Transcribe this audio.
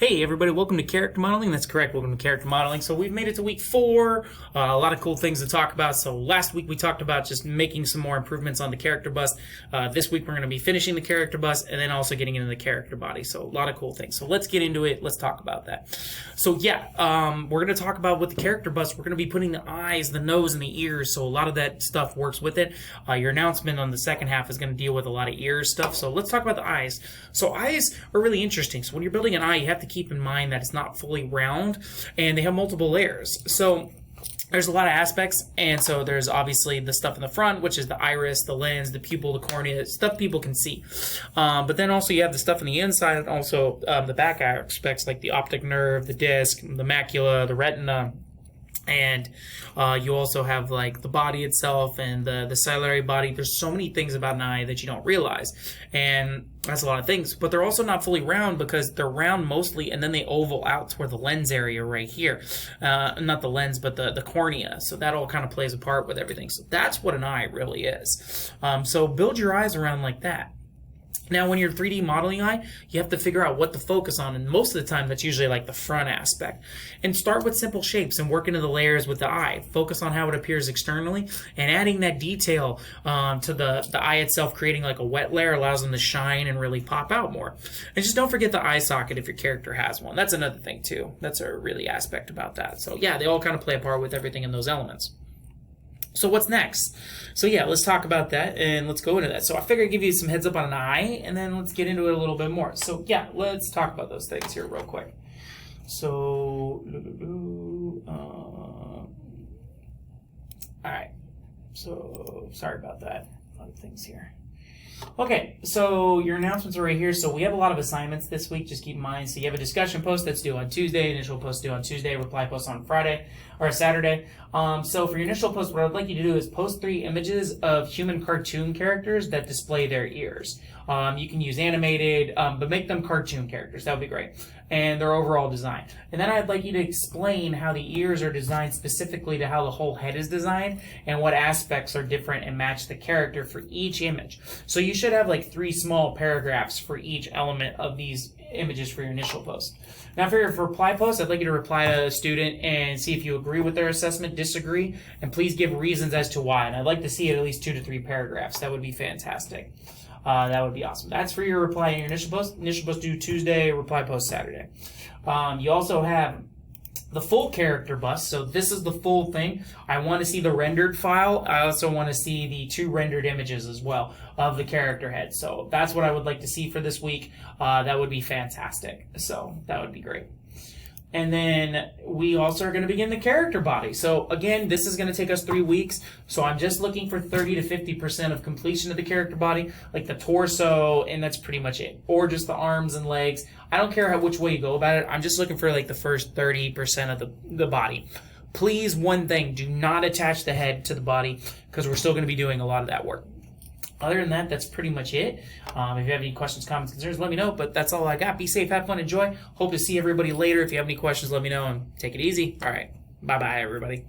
Hey everybody, welcome to Character Modeling. That's correct, welcome to Character Modeling. So we've made it to week 4, a lot of cool things to talk about. So last week we talked about just making some more improvements on the character bust. This week we're going to be finishing the character bust and then also getting into the character body. So a lot of cool things. So let's get into it, let's talk about that. So we're going to talk about with the character bust, we're going to be putting the eyes, the nose, and the ears. So a lot of that stuff works with it. Your announcement on the second half is going to deal with a lot of ears stuff. So let's talk about the eyes. So eyes are really interesting. So when you're building an eye, you have to keep in mind that it's not fully round and they have multiple layers. So there's a lot of aspects, and so there's obviously the stuff in the front, which is the iris, the lens, the pupil, the cornea, stuff people can see. But then also you have the stuff on the inside, and also the back aspects like the optic nerve, the disc, the macula, the retina. And you also have like the body itself and the ciliary body. There's so many things about an eye that you don't realize, and that's a lot of things. But they're also not fully round because they're round mostly, and then they oval out toward the lens area right here. Not the lens, but the cornea. So that all kind of plays a part with everything. So that's what an eye really is. So build your eyes around like that. Now, when you're 3D modeling eye, you have to figure out what to focus on, and most of the time that's usually like the front aspect. And start with simple shapes and work into the layers with the eye. Focus on how it appears externally, and adding that detail to the eye itself, creating like a wet layer allows them to shine and really pop out more. And just don't forget the eye socket if your character has one. That's another thing too. That's a really aspect about that. So yeah, they all kind of play a part with everything in those elements. So what's next? So yeah, let's talk about that and let's go into that. So I figured I'd give you some heads up on an eye and then let's get into it a little bit more. So yeah, let's talk about those things here real quick. So, all right. So sorry about that. A lot of things here. Okay, so your announcements are right here. So we have a lot of assignments this week, just keep in mind. So you have a discussion post that's due on Tuesday, initial post due on Tuesday, reply post on Friday or Saturday. So for your initial post, what I'd like you to do is post 3 images of human cartoon characters that display their ears. You can use animated, but make them cartoon characters. That would be great. And their overall design. And then I'd like you to explain how the ears are designed specifically to how the whole head is designed and what aspects are different and match the character for each image. So you should have like 3 small paragraphs for each element of these images for your initial post. Now for your reply post, I'd like you to reply to a student and see if you agree with their assessment, disagree, and please give reasons as to why. And I'd like to see at least 2 to 3 paragraphs. That would be fantastic. That would be awesome. That's for your reply in your initial post. Initial post due Tuesday, reply post Saturday. You also have the full character bust. So this is the full thing. I want to see the rendered file. I also want to see the 2 rendered images as well of the character head. So that's what I would like to see for this week. That would be fantastic. So that would be great. And then we also are going to begin the character body. So again, this is going to take us 3 weeks. So I'm just looking for 30 to 50% of completion of the character body, like the torso, and that's pretty much it. Or just the arms and legs. I don't care which way you go about it. I'm just looking for like the first 30% of the body. Please, one thing, do not attach the head to the body because we're still going to be doing a lot of that work. Other than that, that's pretty much it. If you have any questions, comments, concerns, let me know. But that's all I got. Be safe, have fun, enjoy. Hope to see everybody later. If you have any questions, let me know. And take it easy. All right. Bye-bye, everybody.